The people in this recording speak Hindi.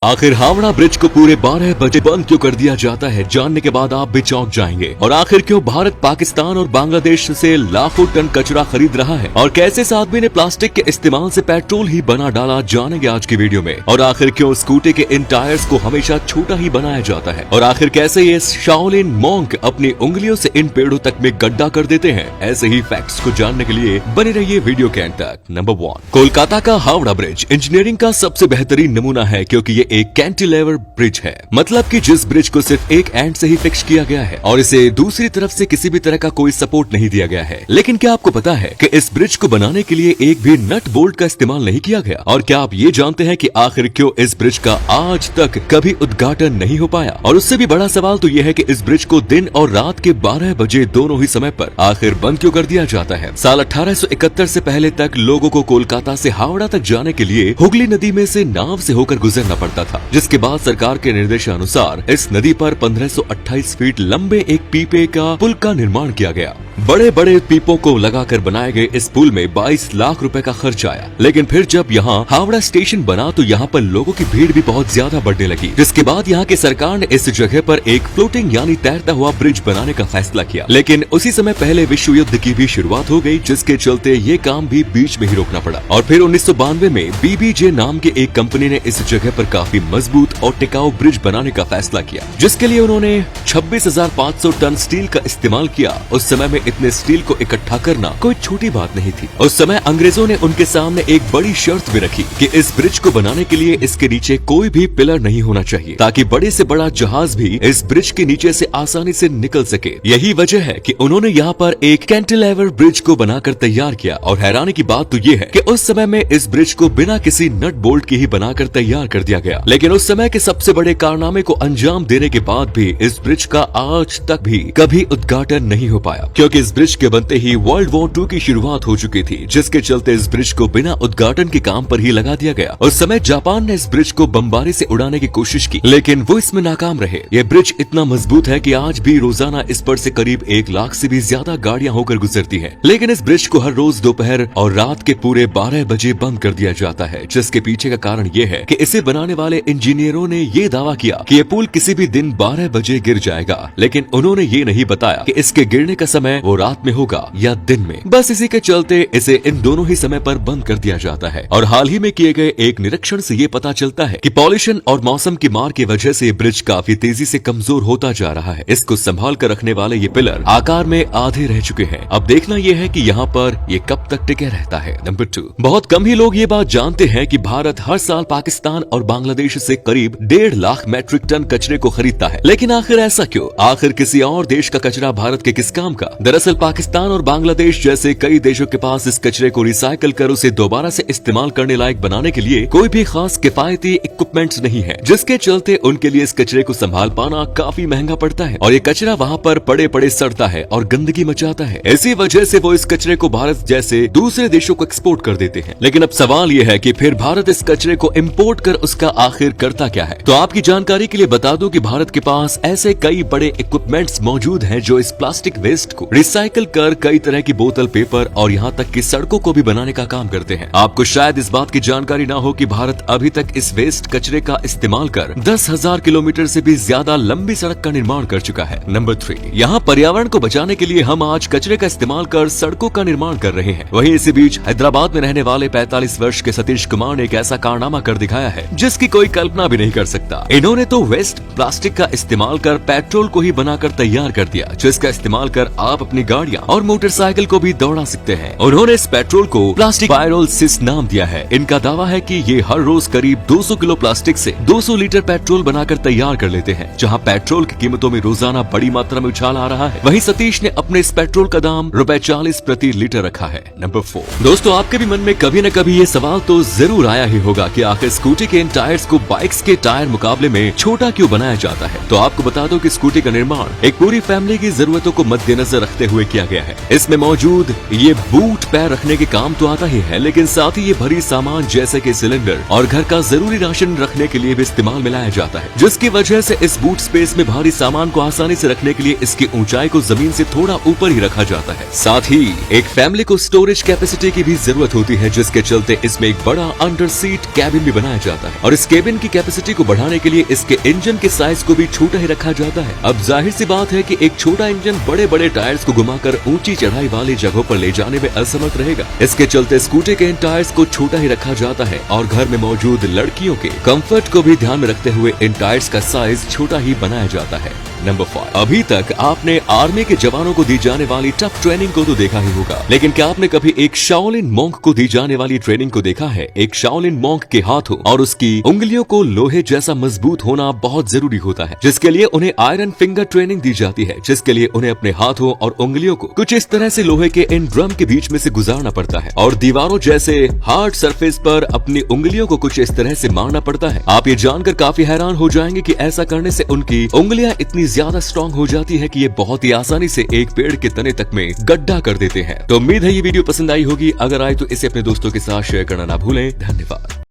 आखिर हावड़ा ब्रिज को पूरे 12 बजे बंद क्यों कर दिया जाता है, जानने के बाद आप भी चौंक जाएंगे। और आखिर क्यों भारत पाकिस्तान और बांग्लादेश से लाखों टन कचरा खरीद रहा है, और कैसे इस आदमी ने प्लास्टिक के इस्तेमाल से पेट्रोल ही बना डाला, जानेंगे आज की वीडियो में। और आखिर क्यों स्कूटी के इन टायर्स को हमेशा छोटा ही बनाया जाता है, और आखिर कैसे ये शाओलिन मॉन्क अपनी उंगलियों से इन पेड़ों तक में गड्ढा कर देते हैं। ऐसे ही फैक्ट्स को जानने के लिए बने रहिए वीडियो के अंत तक। नंबर 1, कोलकाता का हावड़ा ब्रिज इंजीनियरिंग का सबसे बेहतरीन नमूना है, क्योंकि ये एक कैंटिलेवर ब्रिज है। मतलब कि जिस ब्रिज को सिर्फ एक एंड से ही फिक्स किया गया है और इसे दूसरी तरफ से किसी भी तरह का कोई सपोर्ट नहीं दिया गया है। लेकिन क्या आपको पता है कि इस ब्रिज को बनाने के लिए एक भी नट बोल्ट का इस्तेमाल नहीं किया गया? और क्या आप ये जानते हैं कि आखिर क्यों इस ब्रिज का आज तक कभी उद्घाटन नहीं हो पाया? और उससे भी बड़ा सवाल तो यह है कि इस ब्रिज को दिन और रात के 12 बजे दोनों ही समय पर आखिर बंद क्यों कर दिया जाता है? साल 1871 से पहले तक लोगों को कोलकाता से हावड़ा तक जाने के लिए हुगली नदी में से नाव से होकर गुजरना पड़ता था, जिसके बाद सरकार के निर्देशानुसार इस नदी पर 1528 फीट लंबे एक पीपे का पुल का निर्माण किया गया। बड़े बड़े पीपों को लगाकर बनाए गए इस पुल में 22 लाख रुपए का खर्च आया। लेकिन फिर जब यहाँ हावड़ा स्टेशन बना तो यहाँ पर लोगों की भीड़ भी बहुत ज्यादा बढ़ने लगी, जिसके बाद यहाँ की सरकार ने इस जगह पर एक फ्लोटिंग यानी तैरता हुआ ब्रिज बनाने का फैसला किया। लेकिन उसी समय पहले विश्व युद्ध की भी शुरुआत हो गई, जिसके चलते ये काम भी बीच में ही रोकना पड़ा। और फिर 1992 में BBJ नाम की एक कंपनी ने इस जगह पर काफी मजबूत और टिकाऊ ब्रिज बनाने का फैसला किया, जिसके लिए उन्होंने 26,500 टन स्टील का इस्तेमाल किया। उस समय में इतने स्टील को इकट्ठा करना कोई छोटी बात नहीं थी। उस समय अंग्रेजों ने उनके सामने एक बड़ी शर्त भी रखी कि इस ब्रिज को बनाने के लिए इसके नीचे कोई भी पिलर नहीं होना चाहिए, ताकि बड़े से बड़ा जहाज भी इस ब्रिज के नीचे से आसानी से निकल सके। यही वजह है कि उन्होंने यहाँ पर एक कैंटिलेवर ब्रिज को बनाकर तैयार किया। और हैरानी की बात तो ये है कि उस समय में इस ब्रिज को बिना किसी नट बोल्ट के ही बनाकर तैयार कर दिया गया। लेकिन उस समय के सबसे बड़े कारनामे को अंजाम देने के बाद भी इस ब्रिज का आज तक भी कभी उद्घाटन नहीं हो पाया, क्योंकि इस ब्रिज के बनते ही वर्ल्ड वॉर 2 की शुरुआत हो चुकी थी, जिसके चलते इस ब्रिज को बिना उद्घाटन के काम पर ही लगा दिया गया। उस समय जापान ने इस ब्रिज को बमबारी से उड़ाने की कोशिश की, लेकिन वो इसमें नाकाम रहे। ये ब्रिज इतना मजबूत है कि आज भी रोजाना इस पर से करीब 1 लाख से भी ज्यादा गाड़ियां होकर गुजरती हैं। लेकिन इस ब्रिज को हर रोज दोपहर और रात के पूरे 12 बजे बंद कर दिया जाता है, जिसके पीछे का कारण ये है कि इसे बनाने वाले इंजीनियरों ने ये दावा किया कि ये पुल किसी भी दिन 12 बजे गिर जाएगा। लेकिन उन्होंने ये नहीं बताया कि इसके गिरने का समय वो रात में होगा या दिन में। बस इसी के चलते इसे इन दोनों ही समय पर बंद कर दिया जाता है। और हाल ही में किए गए एक निरीक्षण से ये पता चलता है कि पॉल्यूशन और मौसम की मार की वजह से ये ब्रिज काफी तेजी से कमजोर होता जा रहा है। इसको संभाल कर रखने वाले ये पिलर आकार में आधे रह चुके हैं। अब देखना यह है कि यहाँ पर ये कब तक टिके रहता है। नंबर 2, बहुत कम ही लोग ये बात जानते हैं कि भारत हर साल पाकिस्तान और बांग्लादेश से करीब 1.5 लाख मैट्रिक टन कचरे को खरीदता है। लेकिन आखिर ऐसा क्यों? आखिर किसी और देश का कचरा भारत के किस काम का? दरअसल पाकिस्तान और बांग्लादेश जैसे कई देशों के पास इस कचरे को रिसाइकल कर उसे दोबारा से इस्तेमाल करने लायक बनाने के लिए कोई भी खास किफायती इक्विपमेंट्स नहीं है, जिसके चलते उनके लिए इस कचरे को संभाल पाना काफी महंगा पड़ता है। और ये कचरा वहाँ पर पड़े पड़े सड़ता है और गंदगी मचाता है। इसी वजह से वो इस कचरे को भारत जैसे दूसरे देशों को एक्सपोर्ट कर देते हैं। लेकिन अब सवाल ये है कि फिर भारत इस कचरे को इम्पोर्ट कर उसका आखिर करता क्या है? तो आपकी जानकारी के लिए बता दूं कि भारत के पास ऐसे कई बड़े इक्विपमेंट्स मौजूद हैं जो इस प्लास्टिक वेस्ट को रिसाइकल कर कई तरह की बोतल, पेपर और यहाँ तक कि सड़कों को भी बनाने का काम करते हैं। आपको शायद इस बात की जानकारी ना हो कि भारत अभी तक इस वेस्ट कचरे का इस्तेमाल कर 10,000 किलोमीटर से भी ज्यादा लंबी सड़क का निर्माण कर चुका है। नंबर 3, यहाँ पर्यावरण को बचाने के लिए हम आज कचरे का इस्तेमाल कर सड़कों का निर्माण कर रहे हैं। वहीं इसी बीच हैदराबाद में रहने वाले 45 वर्ष के सतीश कुमार ने एक ऐसा कारनामा कर दिखाया है जिसकी कोई कल्पना भी नहीं कर सकता। इन्होंने तो वेस्ट प्लास्टिक का इस्तेमाल कर पेट्रोल को ही बनाकर तैयार कर दिया, जिसका इस्तेमाल कर आप अपनी गाड़ियाँ और मोटरसाइकिल को भी दौड़ा सकते हैं। उन्होंने इस पेट्रोल को प्लास्टिक पायरोलिसिस नाम दिया है। इनका दावा है कि ये हर रोज करीब 200 किलो प्लास्टिक से 200 लीटर पेट्रोल बनाकर तैयार कर लेते हैं। जहां पेट्रोल की कीमतों में रोजाना बड़ी मात्रा में उछाल आ रहा है, वहीं सतीश ने अपने इस पेट्रोल का दाम ₹40 प्रति लीटर रखा है। नंबर 4, दोस्तों आपके भी मन में कभी न कभी ये सवाल तो जरूर आया ही होगा कि आखिर स्कूटी के इन टायर्स को बाइक्स के टायर मुकाबले में छोटा क्यों बनाया जाता है। तो आपको बता दो कि स्कूटी का निर्माण एक पूरी फैमिली की जरूरतों को मद्देनजर रखते रखते हुए किया गया है। इसमें मौजूद ये बूट पैर रखने के काम तो आता ही है, लेकिन साथ ही ये भारी सामान जैसे कि सिलेंडर और घर का जरूरी राशन रखने के लिए भी इस्तेमाल में लाया जाता है, जिसकी वजह से इस बूट स्पेस में भारी सामान को आसानी से रखने के लिए इसकी ऊंचाई को जमीन से थोड़ा ऊपर ही रखा जाता है। साथ ही एक फैमिली को स्टोरेज कैपेसिटी की भी जरूरत होती है, जिसके चलते इसमें एक बड़ा अंडर सीट कैबिन भी बनाया जाता है और इस कैबिन की कैपेसिटी को बढ़ाने के लिए इसके इंजन के साइज को भी छोटा ही रखा जाता है। अब जाहिर सी बात है कि एक छोटा इंजन बड़े बड़े टायर्स को घुमाकर ऊंची चढ़ाई वाली जगहों पर ले जाने में असमर्थ रहेगा। इसके चलते स्कूटी के इन टायर्स को छोटा ही रखा जाता है और घर में मौजूद लड़कियों के कंफर्ट को भी ध्यान में रखते हुए इन टायर्स का साइज छोटा ही बनाया जाता है। नंबर 5, अभी तक आपने आर्मी के जवानों को दी जाने वाली टफ ट्रेनिंग को तो देखा ही होगा, लेकिन क्या आपने कभी एक शाओलिन मॉन्क को दी जाने वाली ट्रेनिंग को देखा है? एक शाओलिन मॉन्क के हाथों और उसकी उंगलियों को लोहे जैसा मजबूत होना बहुत जरूरी होता है, जिसके लिए उन्हें आयरन फिंगर ट्रेनिंग दी जाती है, जिसके लिए उन्हें अपने हाथों और उंगलियों को कुछ इस तरह से लोहे के इन ड्रम के बीच में से गुजारना पड़ता है और दीवारों जैसे हार्ड सरफेस पर अपनी उंगलियों को कुछ इस तरह से मारना पड़ता है। आप ये जानकर काफी हैरान हो जाएंगे कि ऐसा करने से उनकी उंगलियां इतनी ज्यादा स्ट्रॉन्ग हो जाती है कि ये बहुत ही आसानी से एक पेड़ के तने तक में गड्ढा कर देते हैं। तो उम्मीद है ये वीडियो पसंद आई होगी। अगर आए तो इसे अपने दोस्तों के साथ शेयर करना ना भूलें। धन्यवाद।